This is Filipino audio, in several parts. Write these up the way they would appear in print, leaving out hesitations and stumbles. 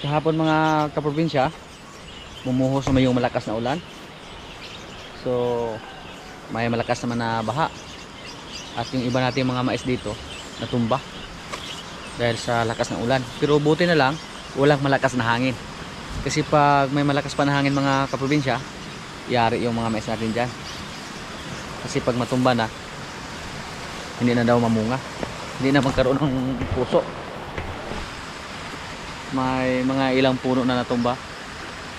Kahapon mga kaprobinsya, bumuhos naman yung malakas na ulan. So may malakas naman na baha. At yung iba nating mga mais dito natumba dahil sa lakas ng ulan. Pero buti na lang walang malakas na hangin. Kasi pag may malakas pa na hangin mga kaprobinsya, yari yung mga mais natin dyan. Kasi pag matumba na, hindi na daw mamunga, hindi na magkaroon ng puso. May mga ilang puno na natumba,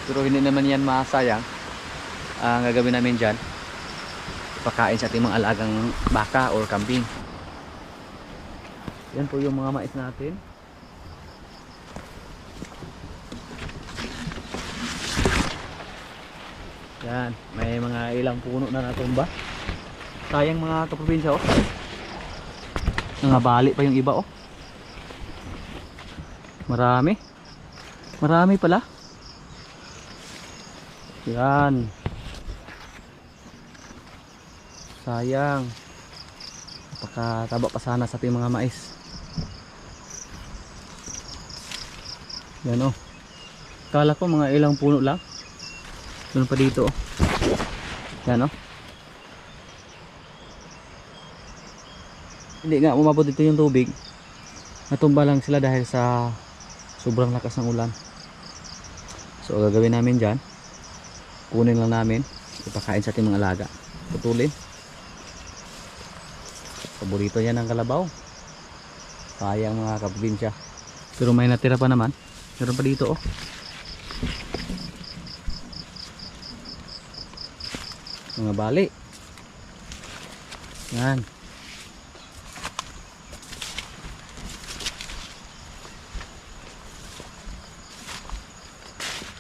pero hindi naman yan masayang. Ang gagawin namin dyan, pakain sa ating mga alagang baka or kambing. Yan po yung mga mais natin. Yan, may mga ilang puno na natumba. Sayang mga kaprobinsya, oh. Nangabali pa yung iba, oh. Marami pala. Yan. Sayang. Napakataba pa sana sa ating mga mais. Yan, oh. Kala ko mga ilang puno lang. Doon pa dito, oh. Yan, oh. Hindi nga umabot dito yung tubig. Natumba lang sila dahil sa sobrang lakas ng ulan. So gagawin namin dyan, kunin lang namin, ipakain sa ating mga alaga. Putulin. Paborito yan ng kalabaw. Sayang mga kaprobinsya. Pero may natira pa naman. Meron pa dito, oh. Mga bali. Yan.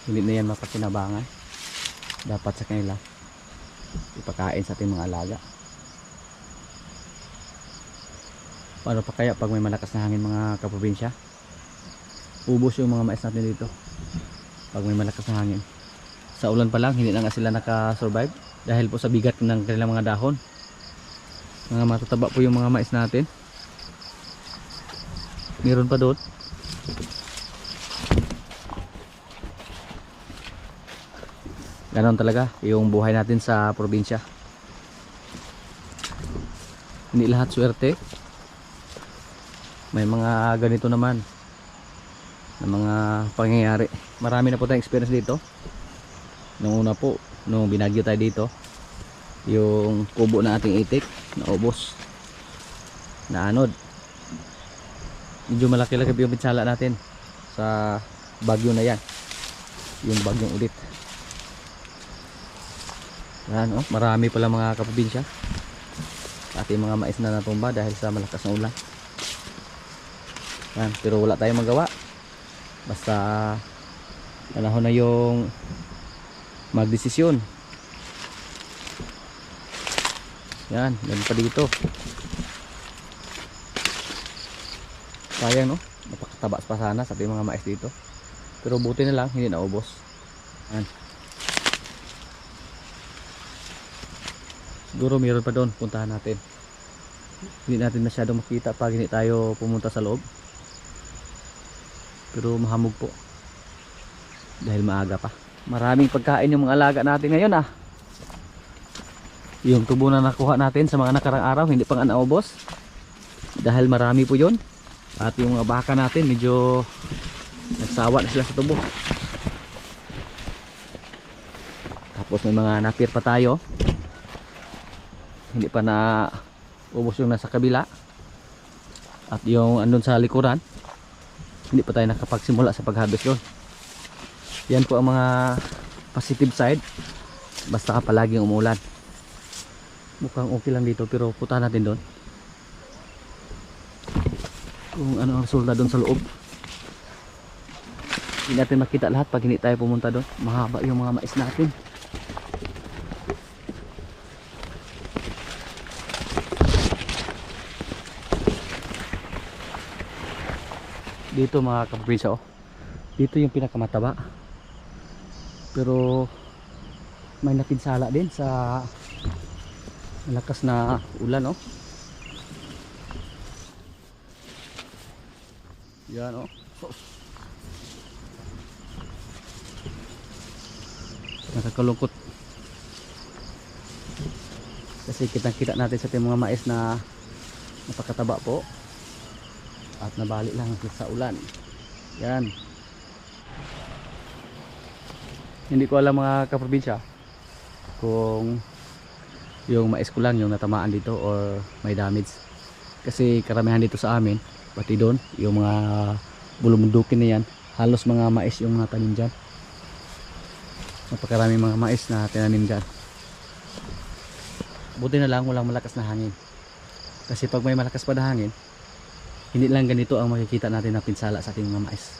Hindi na yan mapakinabangan. Dapat sa kanila ipakain sa ating mga alaga. Paano pa kaya pag may malakas na hangin mga kaprobinsya? Ubos yung mga mais natin dito pag may malakas na hangin. Sa ulan pa lang hindi na nga sila nakasurvive dahil po sa bigat ng kanilang mga dahon. Mga matataba po yung mga mais natin. Meron pa doon. Ganon talaga yung buhay natin sa probinsya. Hindi lahat swerte. May mga ganito naman na mga pangyayari. Marami na po tayong experience dito. Nung una po, nung binagyo tayo dito, yung kubo na ating itik naubos, naanod. Medyo malaki-laki yung pinsala natin sa bagyo na yan, yung bagyong ulit. Yan, oh, marami pala mga kaprobinsya ating mga mais na natumba dahil sa malakas na ulan. Yan, pero wala tayong magawa. Basta panahon na yung magdesisyon. Yan, meron pa dito. Sayang, no? Napakataba pa sana sa ating mga mais dito. Pero buti na lang hindi naubos. Yan. Siguro mayroon pa doon, puntahan natin. Hindi natin masyadong makita pag hindi tayo pumunta sa loob. Pero mahamog po dahil maaga pa. Maraming pagkain yung mga alaga natin ngayon, ah. Yung tubo na nakuha natin sa mga nakarang araw hindi pa nga naubos dahil marami po yun. At yung mga baka natin medyo nagsawa na sila sa tubo. Tapos may mga napir pa tayo, hindi pa na ubos yung nasa kabila. At yung andun sa likuran, hindi pa tayo nakapagsimula sa pag-harvest doon. Yan po ang mga positive side. Basta palaging umulan. Mukhang okay lang dito pero puntahan natin doon kung ano ang resulta doon sa loob. Hindi natin makita lahat pag hindi tayo pumunta doon. Mahaba yung mga mais natin. Dito mga kaprobinsya, oh. Dito yung pinakamataba. Pero may napinsala din sa malakas na ulan, oh. Yan, oh. nakakalungkot. Kasi kitang-kita natin sa ating mga mais na napakataba po. At nabali lang sa ulan. Yan. Hindi ko alam mga kaprobinsya kung yung mais ko lang yung natamaan dito or may damage. Kasi karamihan dito sa amin, pati doon, yung mga bulumundukin na yan, halos mga mais yung mga tanim dyan. Napakaraming mga mais na tinanim dyan. Buti na lang walang malakas na hangin. Kasi pag may malakas pa na hangin, hindi lang ganito ang makikita natin na pinsala sa ating mga mais.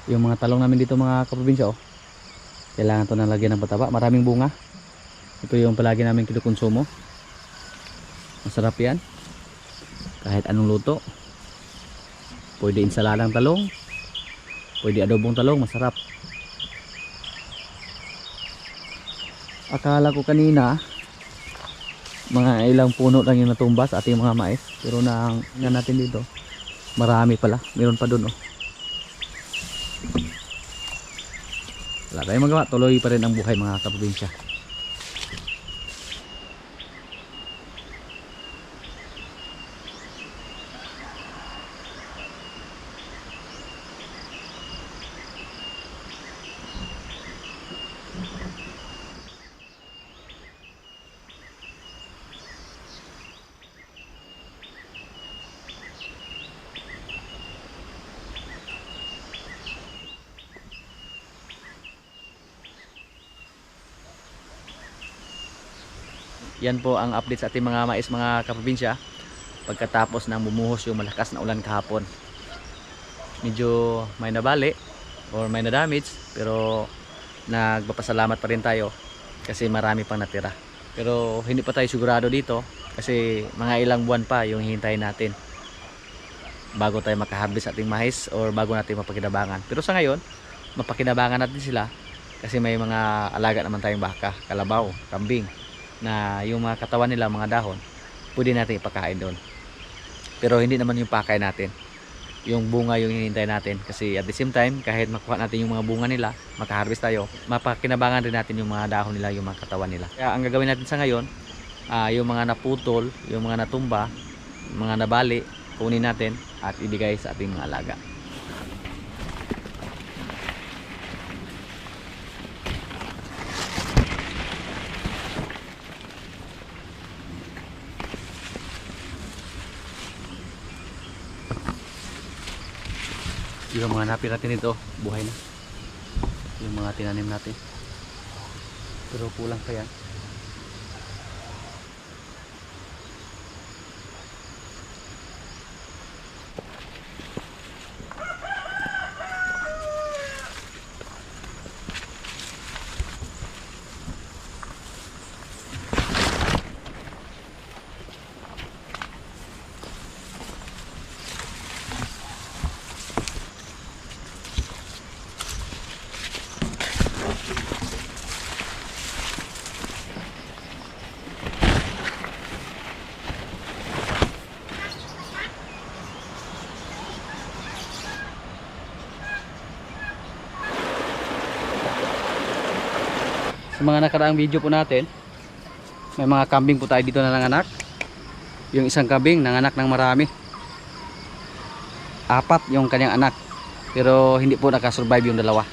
Yung mga talong namin dito mga kaprobinsya, oh, kailangan to ng lagyan ng pataba. Maraming bunga. Ito yung palagi namin kinukonsumo. Masarap yan. Kahit anong luto. Pwede insaladang talong, pwede adobong talong, masarap. Akala ko kanina mga ilang puno lang yung natumba sa ating mga mais, pero na natin dito marami pala. Meron pa dun, oh. Wala tayong magawa, tuloy pa rin ang buhay mga kaprobinsya. Yan po ang update sa ating mga mais mga kaprobinsya pagkatapos ng bumuhos yung malakas na ulan kahapon. Medyo may nabali or may na damage, pero nagpapasalamat pa rin tayo kasi marami pang natira. Pero hindi pa tayo sigurado dito kasi mga ilang buwan pa yung hihintayin natin bago tayo makaharvest ating mais or bago natin mapakinabangan. Pero sa ngayon mapakinabangan natin sila kasi may mga alaga naman tayong baka, kalabaw, kambing na yung mga katawan nila, mga dahon, pwede natin ipakain doon. Pero hindi naman yung pakain natin, yung bunga yung hinihintay natin. Kasi at the same time, kahit makuha natin yung mga bunga nila, makaharvest tayo, mapakinabangan rin natin yung mga dahon nila, yung mga katawan nila. Kaya ang gagawin natin sa ngayon, yung mga naputol, yung mga natumba, mga nabali, kunin natin at ibigay sa ating mga alaga. Yung mga napir natin ito, buhay na. Yung mga tinanim natin. Pero kulang pa yan. Sa mga nakaraang video po natin, may mga kambing po tayo dito na nanganak. Yung isang kambing nanganak ng marami, 4 yung kanyang anak, pero hindi po nakasurvive yung dalawa.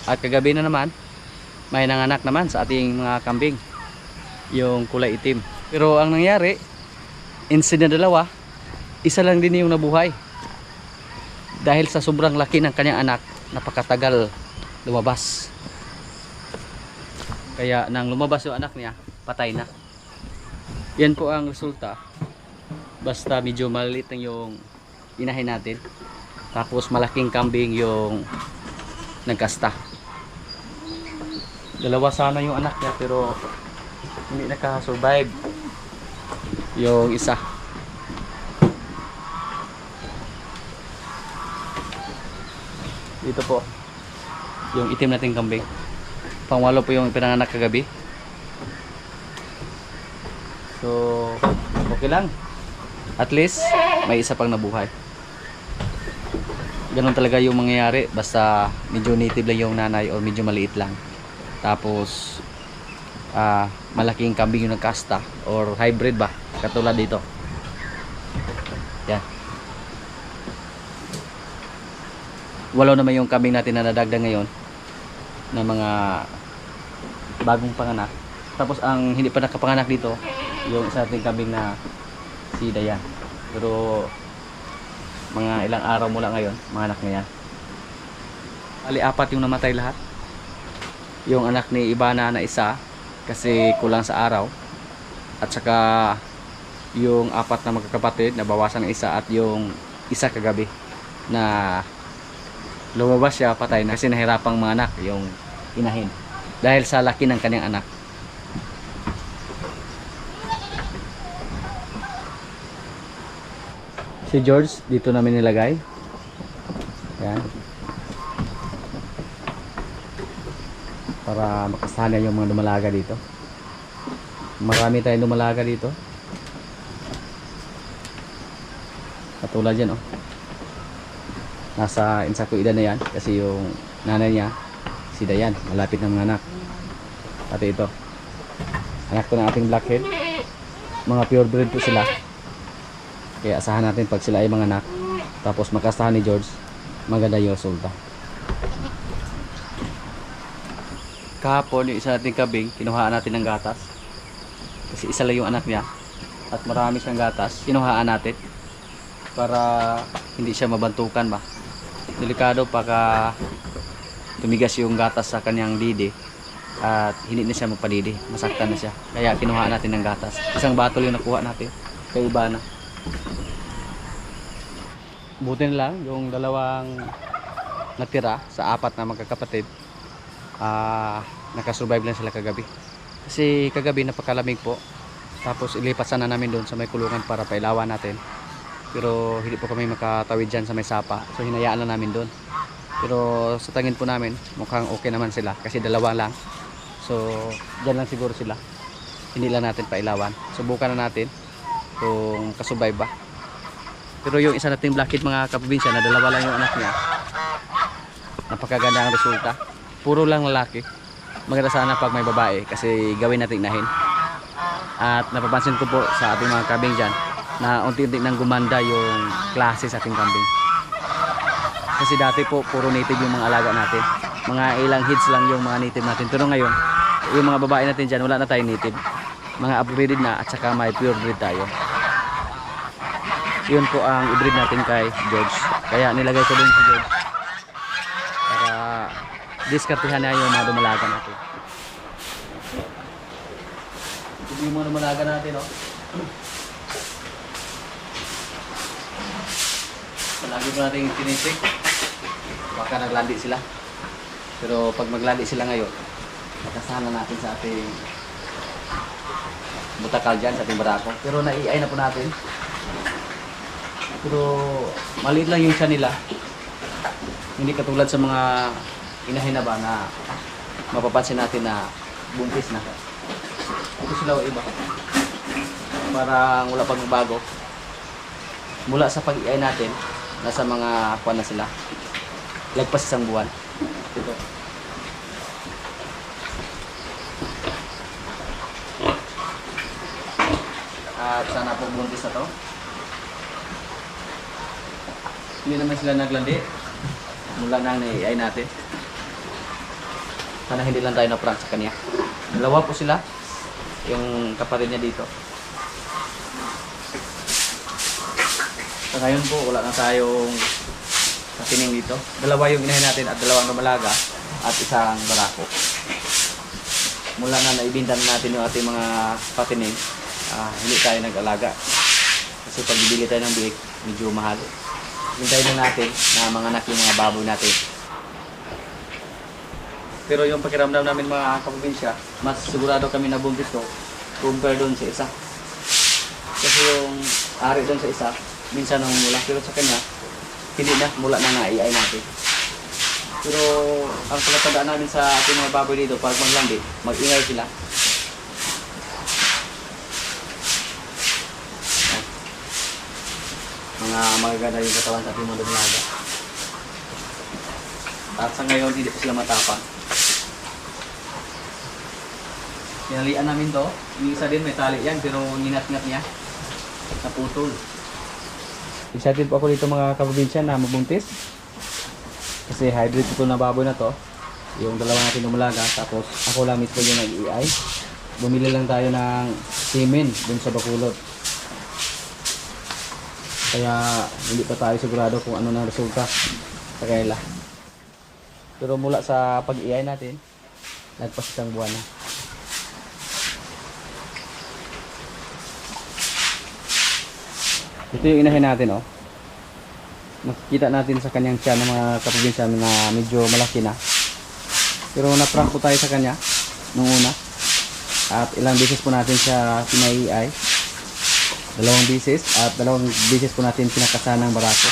At kagabi na naman may nanganak naman sa ating mga kambing, yung kulay itim. Pero ang nangyari, instead na dalawa, isa lang din yung nabuhay. Dahil sa sobrang laki ng kanyang anak, napakatagal lumabas. Kaya nang lumabas yung anak niya, patay na. Yan po ang resulta. Basta medyo maliit lang yung inahin natin, tapos malaking kambing yung nagkasta. Dalawa sana yung anak niya, pero hindi nakasurvive yung isa. Dito po yung itim nating kambing, pangwalo po yung pinanganak kagabi. So okay lang, At least may isa pang nabuhay. Ganun talaga yung mangyayari basta medyo native lang yung nanay o medyo maliit lang. Tapos malaking kambing yung nagkasta or hybrid ba, katulad dito. Yan. Walo naman yung kambing natin na nadagdag ngayon na mga bagong panganak. Tapos ang hindi pa nakapanganak dito yung isa nating kambing na si Dayan. Pero mga ilang araw mula ngayon mga anak niya. Ali, 4 yung namatay lahat. Yung anak ni Ibana na isa kasi kulang sa araw, at saka yung 4 na magkakapatid nabawasan ng isa, at yung isa kagabi na lumabas siya patay na kasi nahirapang mga anak yung inahin dahil sa laki ng kanyang anak. Si George dito namin nilagay. Yan. Para makasahan yung mga dumalaga dito. Marami tayong dumalaga dito. Katulad yan, oh. Nasa insakto edad na yan kasi yung nanay niya si Dayan, malapit ng mga anak. Pati ito, anak ko ng ating blackhead. Mga pure breed po sila. Kaya asahan natin pag sila ay mga anak, tapos makastahan ni George, maganda yung resulta. Kahapon yung isa nating kabing, kinuhaan natin ng gatas. Kasi isa lang yung anak niya at marami siyang gatas, kinuhaan natin para hindi siya mabantukan ba. Delikado pagka tumigas yung gatas sa kanyang didi at hindi na siya mapadidi, masaktan na siya. Kaya kinuhaan natin ng gatas. Isang batol yung nakuha natin kay Ibana. Buti na lang yung dalawang natira sa 4 na magkakapatid, nakasurvive lang sila kagabi. Kasi kagabi napakalamig po. Tapos ilipat sana namin doon sa may kulungan para pailawan natin. Pero hindi po kami makatawid dyan sa may sapa. So hinayaan lang namin doon. Pero sa tingin po namin mukhang okay naman sila kasi dalawa lang. So dyan lang siguro sila. Hindi lang natin pailawan. Subukan na natin kung kasurvive ba. Pero yung isa nating blackhead mga kaprobinsya na dalawa lang yung anak niya, napakaganda ang resulta. Puro lang lalaki. Maganda sana pag may babae kasi gawin natin inahin. At napapansin ko po sa ating mga kambing dyan na unti-unti nang gumanda yung klase sa ating kambing. Kasi dati po puro native yung mga alaga natin. Mga ilang heads lang yung mga native natin. Pero ngayon, yung mga babae natin dyan, wala na tayong native. Mga upgraded na at saka may pure breed tayo. Yun po ang i-breed natin kay George. Kaya nilagay ko din si George para diskartihan na yung mga dumalaga natin. Yung mga dumalaga natin, oh. Palagi po natin tinisik. Baka naglandi sila. Pero pag maglandi sila ngayon, makasana natin sa ating butakal dyan, sa ating barako. Pero nai-ay na po natin. Pero maliit lang yung siya nila. Hindi katulad sa mga inahin na ba na mapapansin natin na buntis na. Ito sila o iba. Parang wala pang bago. Mula sa pag-iay natin, nasa mga kuwan na sila. Lagpas 1 buwan. Ito. At sana po buntis na to. Hindi naman sila naglandi mula nang nai-ay natin. Sana hindi lang tayo na-prank sa kanya. Dalawa po sila, yung kapatid niya dito. Sa ngayon po wala na tayong patining dito. Dalawa yung inahin natin at dalawang lumalaga at isang barako. Mula na naibintan natin yung ating mga patining, hindi tayo nag-alaga kasi pag bibili tayo ng biik medyo mahal. Hintayin na natin na mga anak yung mga baboy natin. Pero yung pakiramdam namin mga kaprobinsya, mas sigurado kami na buntis to compare doon sa isa. Kasi yung ari doon sa isa, minsan nang mula. Pero sa kanya, hindi na, mula na naiay natin. Pero ang palatandaan namin sa ating mga baboy dito, pag maglandi, mag-ingay sila. na magaganda yung katawan sa ating mga dalaga. At sa ngayon, hindi pa sila matapang. Pinalian namin to. Yung isa din may tali yan, pero ninat-ngat niya. Naputol. Excited po ako dito mga kaprobinsya na mabuntis. Kasi hybrid ito na baboy na to. Yung dalawa natin umalaga. Tapos ako lang mismo yung nag-EI. Bumili lang tayo ng semen dun sa Bacolod. Kaya hindi pa tayo sigurado kung ano na resulta sa kaila. Pero mula sa pag-EI natin, nagpas isang buwan na. Ito yung inahin natin, oh. Makikita natin sa kanyang tiyan ng mga kaprobinsya na medyo malaki na. Pero na-prank po tayo sa kanya nung una. At ilang beses po natin siya pinai-EI. 2 beses at 2 beses po natin pinakasan ng barako.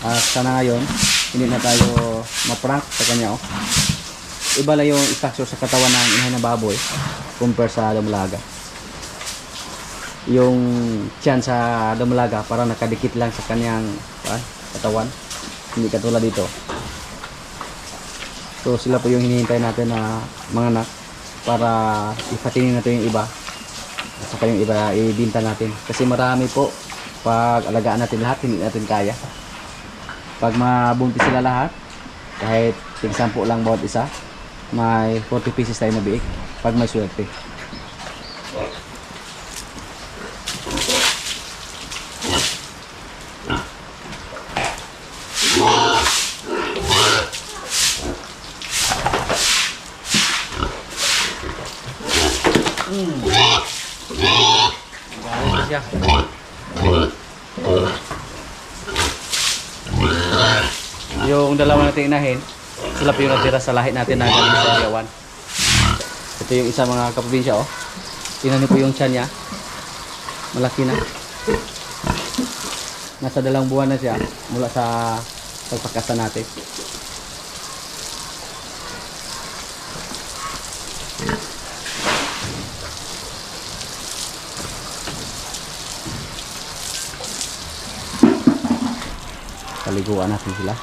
At sana ngayon hindi na tayo ma-prank sa kanya, oh. Iba lang yung structure sa katawan ng inahin na baboy compare sa dumalaga. Yung tiyan sa dumalaga para nakadikit lang sa kanyang katawan, hindi katulad dito. So sila po yung hinihintay natin na mga anak para ipatinin natin yung iba at saka yung iba ibinta natin kasi marami po. Pag alagaan natin lahat hindi natin kaya. Pag mabuntis sila lahat kahit 10 lang bawat isa, may 40 pieces tayo na biik pag may swerte. Siya. Yung dalawa natin inahin, sila po yung natira sa lahi natin na galing sa Area 1. Ito yung isa mga kaprobinsya, oh. Tingnan niyo po yung tiyan niya. Malaki na. Nasa 2 buwan na siya mula sa pagpakasan natin. Paliguan natin sila.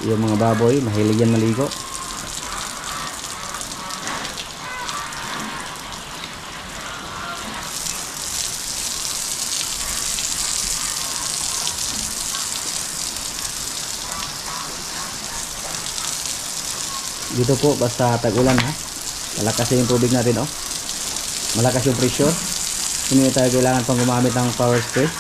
Yung mga baboy mahilig yan maligo. Dito po basta tag-ulan, ha, malakas yung tubig natin, oh. Malakas yung pressure. Hindi tayo kailangan pang gumamit ng power spray.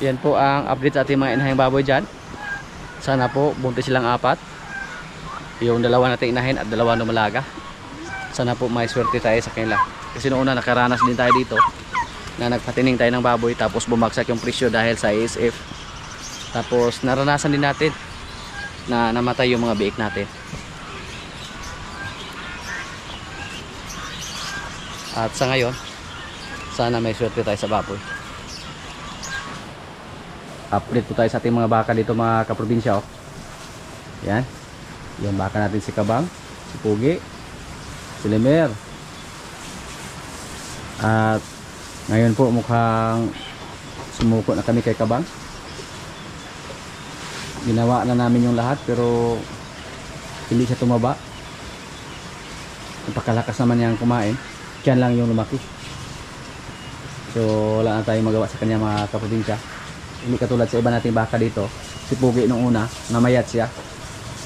Yan po ang update sa ating mga inahing baboy dyan. Sana po buntis silang 4. Yung 2 nating inahin at 2 lumalaga. Sana po may swerte tayo sa kanila. Kasi noong una nakaranas din tayo dito na nagpatining tayo ng baboy tapos bumagsak yung presyo dahil sa ASF. Tapos naranasan din natin na namatay yung mga biik natin. At sa ngayon, sana may swerte tayo sa baboy. Update po tayo sa ating mga baka dito mga kaprobinsya, oh. Yan. Yung baka natin si Kabang, si Pugi, si Lemer. At ngayon po mukhang sumuko na kami kay Kabang. Ginawa na namin yung lahat pero hindi siya tumaba. Napakalakas naman niyang kumain. Diyan lang yung lumaki. So wala na tayong magawa sa kanya mga kaprobinsya. Hindi katulad sa iba nating baka dito. Si Pugi nung una, namayat siya.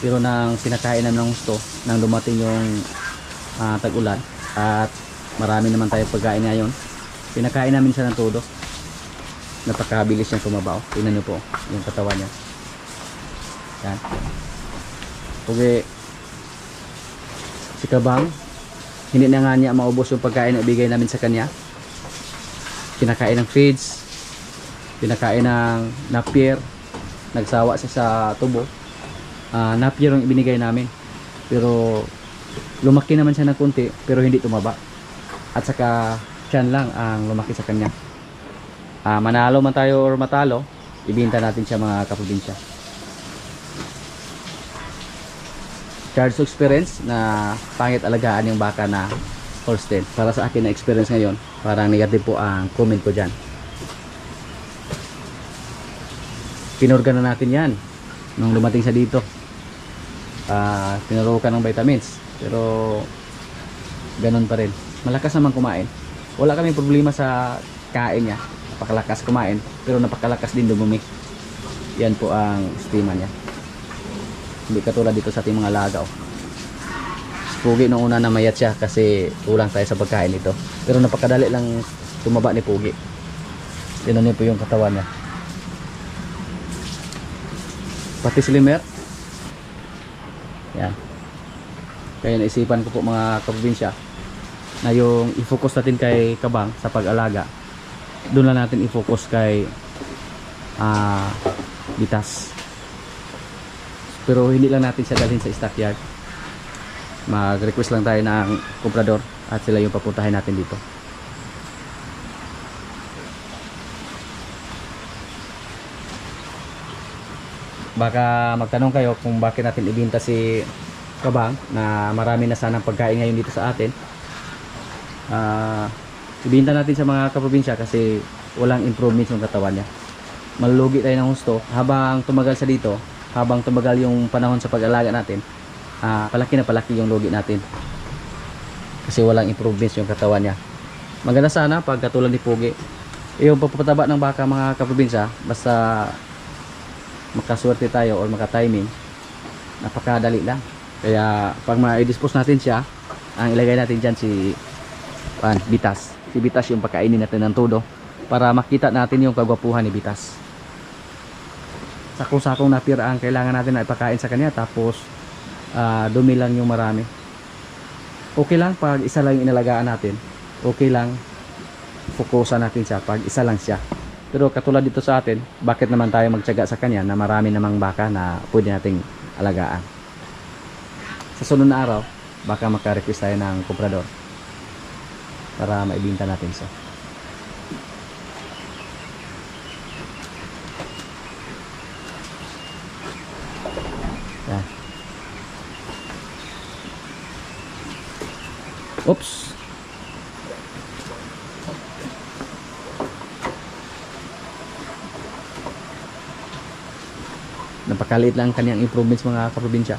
Pero nang sinakain namin ng gusto, nang dumating yung tag-ulan at marami naman tayo pagkain ngayon, pinakain namin siya ng todo. Napakabilis niyang tumabaw. Tingnan niyo po yung katawan niya. Yan. Pugi. Si Kabang, hindi na nga niya maubos yung pagkain na ibigay namin sa kanya. Kinakain ng feeds, kinakain ng napier, nagsawa siya sa tubo. Napier yung ibinigay namin, pero lumaki naman siya ng kunti, pero hindi tumaba. At saka tiyan lang ang lumaki sa kanya. Manalo man tayo or matalo, ibinta natin siya mga kaprobinsya. Charge experience na pangit alagaan yung baka na Holstein. Para sa akin na experience ngayon, parang negative po ang comment ko dyan. Pinurga na natin yan nung dumating sa dito. Tinurukan ng vitamins, pero ganun pa rin. Malakas naman kumain. Wala kaming problema sa kain niya. Napakalakas kumain, pero napakalakas din dumumi. Yan po ang estima niya. Hindi katulad dito sa ating mga lagaw. Pugi nung una na mayat siya kasi kulang tayo sa pagkain nito. Pero napakadali lang tumaba ni Pugi. Tinan niyo po yung katawan niya. Pati slimer. Yan. Kaya naisipan ko po mga kaprobinsya na yung i-focus natin kay Kabang sa pag-alaga, doon lang natin i-focus kay Bitas. Pero hindi lang natin siya dalhin sa stockyard. Mag-request lang tayo ng komprador at sila yung papuntahin natin dito. Baka magtanong kayo kung bakit natin ibinta si Kabang na marami na sanang pagkain ngayon dito sa atin. Ibinta natin sa mga kaprobinsya kasi walang improvements yung katawan niya. Malulugi tayo ng husto habang tumagal sa dito. Habang tumagal yung panahon sa pag-alaga natin, palaki na palaki yung lugi natin kasi walang improvements yung katawan niya. Maganda sana pag katulad ni Pugi yung pagpapataba ng baka mga kaprobinsya, basta makaswerte tayo or makatiming, napakadali lang. Kaya pag ma-dispose natin siya, ang ilagay natin dyan si Bitas. Si Bitas yung pakainin natin ng todo para makita natin yung kagwapuhan ni Bitas. Sakong-sakong napier ang kailangan natin na ipakain sa kanya, tapos dumi lang yung marami. Okay lang pag isa lang yung inalagaan natin, okay lang fokusan natin siya pag isa lang siya. Pero katulad dito sa atin, bakit naman tayo magtiyaga sa kanya na marami namang baka na pwede nating alagaan. Sa sunod na araw, baka maka-request tayo ng komprador para maibinta natin siya. Yan. Oops. Napakaliit lang kanyang improvements mga kaprobinsya.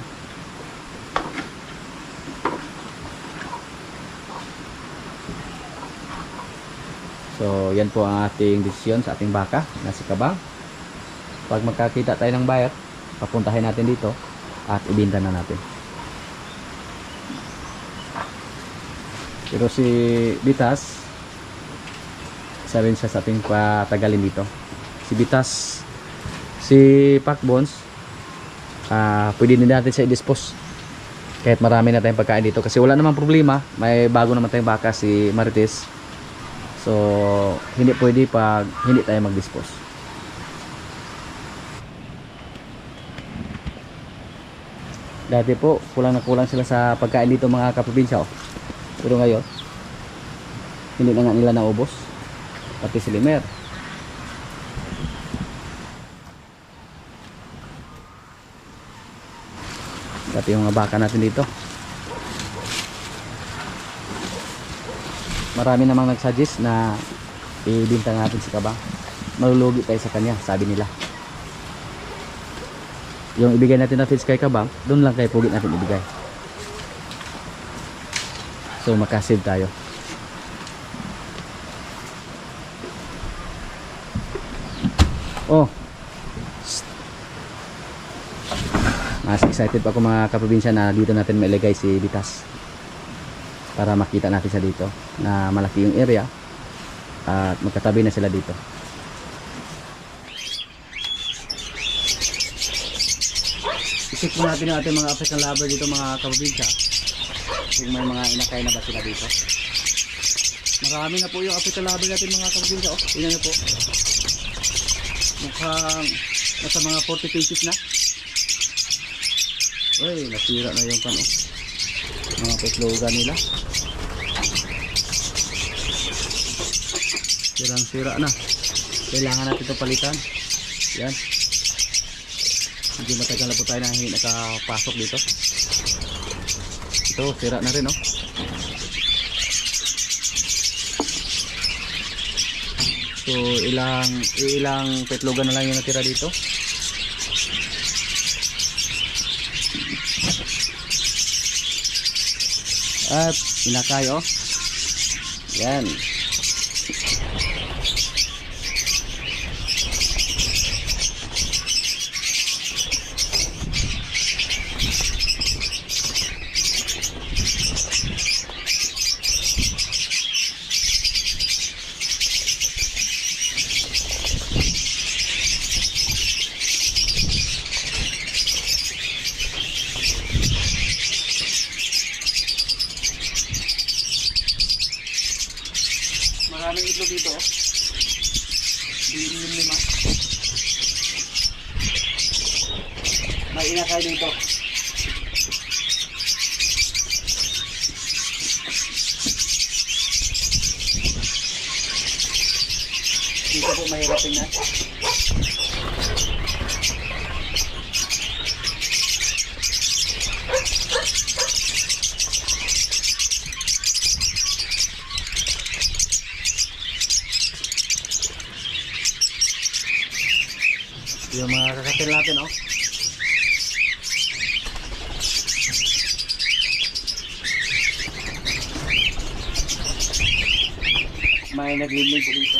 So yan po ang ating desisyon sa ating baka na si Kabang. Pag magkakita tayo ng buyer, papuntahin natin dito at ibinta na natin. Pero si Bitas, isa rin siya sa ating patagalin dito. Si Bitas, si Pakbones, pwede din natin siya i-dispose kahit marami na tayong pagkain dito kasi wala namang problema. May bago naman tayong baka, si Marites. So hindi pwede pag hindi tayo mag-dispose. Dati po kulang na kulang sila sa pagkain dito mga kaprobinsya, pero ngayon hindi na nga nila naubos, pati si Limer. Dati yung mga baka natin dito, marami namang nagsuggest na ibinta natin si Kabang. Malulugi tayo sa kanya, sabi nila. Yung ibigay natin na feeds kay Kabang, doon lang kay Pugi natin ibigay. So makasave tayo. Oh, mas excited pa ako mga kaprobinsya na dito natin mailagay si Bitas para makita natin siya dito na malaki yung area at magkatabi na sila dito. Isip po natin ang ating mga African lover dito mga kaprobinsya. kung may mga inakay na ba sila dito. Marami na po yung apitalabi natin mga kabinsa. Oh, tingnan niyo po. Mukhang nasa mga 40 pieces na. Uy, nasira na yung pano. Mga petlogan nila. Sirang-sira na. Kailangan natin ito palitan. Yan. Hindi matagal na po tayo na hindi nakapasok dito. Ito, sira na rin, oh. So, ilang petlogan na lang yung natira dito. At inakay, oh. Yan. Maraming itlog dito, oh. Lima. May inakay dito. Dito po mahirap tingnan. Yung mga kakatil natin, oh. May naglibig po dito.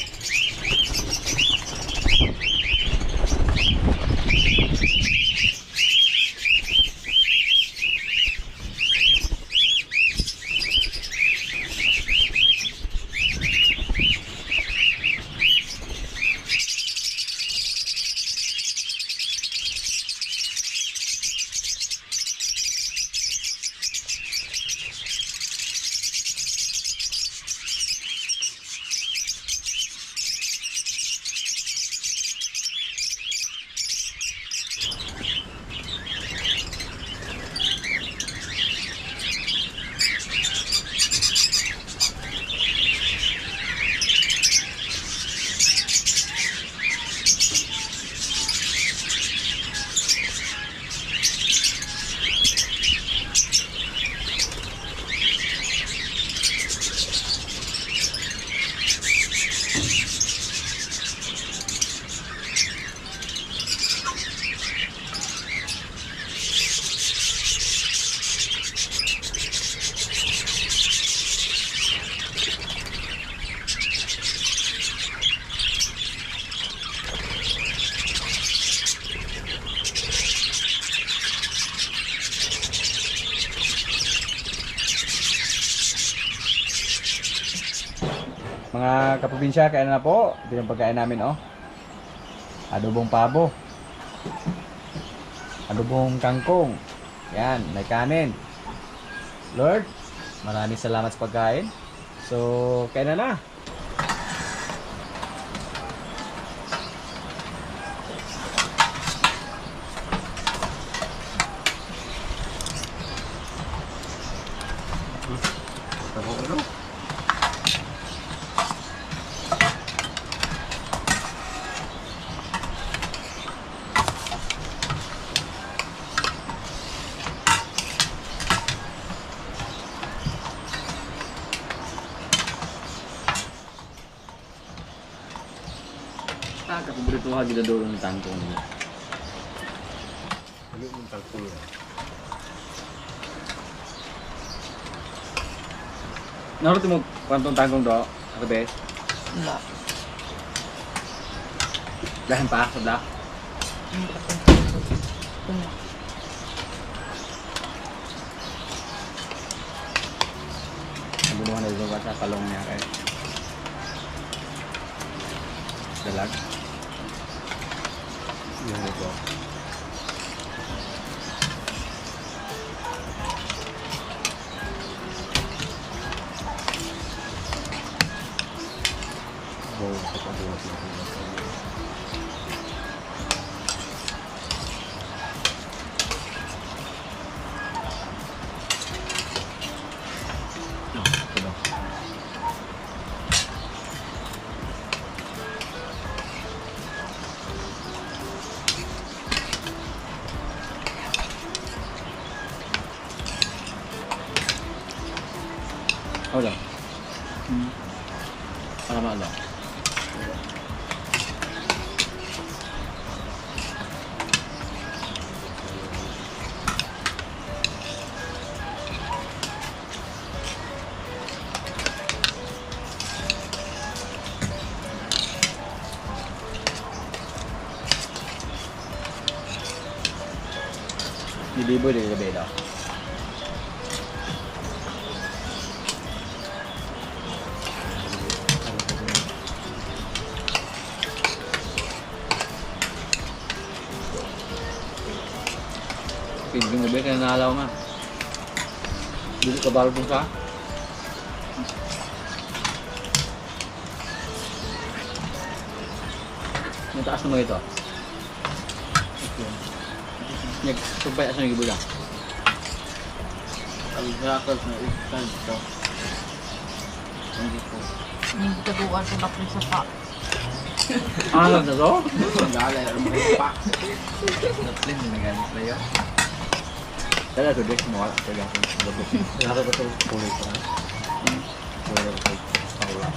Mga kaprobinsya, kaya na po. Ito yung pagkain namin, oh. Adobong pabo. Adobong kangkong. Yan, may kanin. Lord, maraming salamat sa pagkain. So, kaya na. Kapaborito ka ginadoro ng tangkong nila. Ano yung tangkong nila? Naruto mo kwantong tangkong do? Ako be? Wala. Dahan pa? Sabla? Wala. Nabunuhan na ito sa talong niya kaya. Dalag. Yan ito. Wala. Para maano. Dilibo din gabi daw. Pingging gabi kaya naalaw nga. Dito ka balo sa? Yung taas naman ito. Nagsumpay asa ng ibula. Ang gakas na ikan ito. Hindi po. Hindi taguan ko na sa pa. Alam na to? Ang galay ang mga pa. Naplin na ganit na yun. Tala to, Dex, mawala ka lang. Laro ba ito kulay pa? Laro ba ito paula?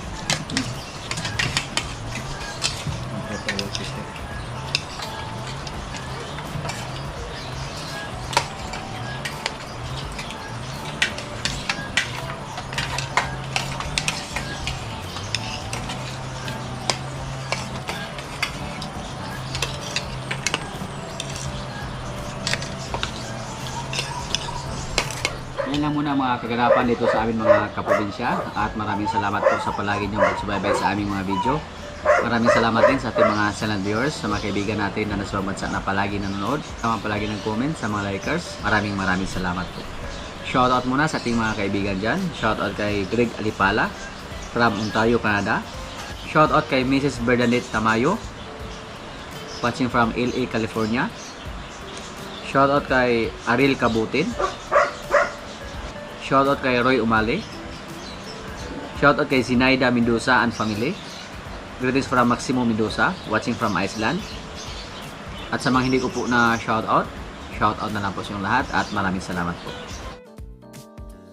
Ang ito system. Yan lang muna mga kaganapan dito sa aming mga kaprobinsya at maraming salamat po sa palagi niyong pagsubaybay sa aming mga video. Maraming salamat din sa ating mga silent viewers, sa mga kaibigan natin na nasa bansa na palagi nanonood, sa mga palagi nag-comment, sa mga likers. Maraming salamat po. Shoutout muna sa ating mga kaibigan dyan. Shoutout kay Greg Alipala from Ontario, Canada. Shoutout kay Mrs. Bernadette Tamayo watching from LA, California. Shoutout kay Aril Kabutin. Shoutout kay Roy Umali. Shoutout kay Zinaida Mendoza and family. Greetings from Maximo Mendoza, watching from Iceland. At sa mga hindi ko po na shoutout na lang po sa inyong lahat at maraming salamat po.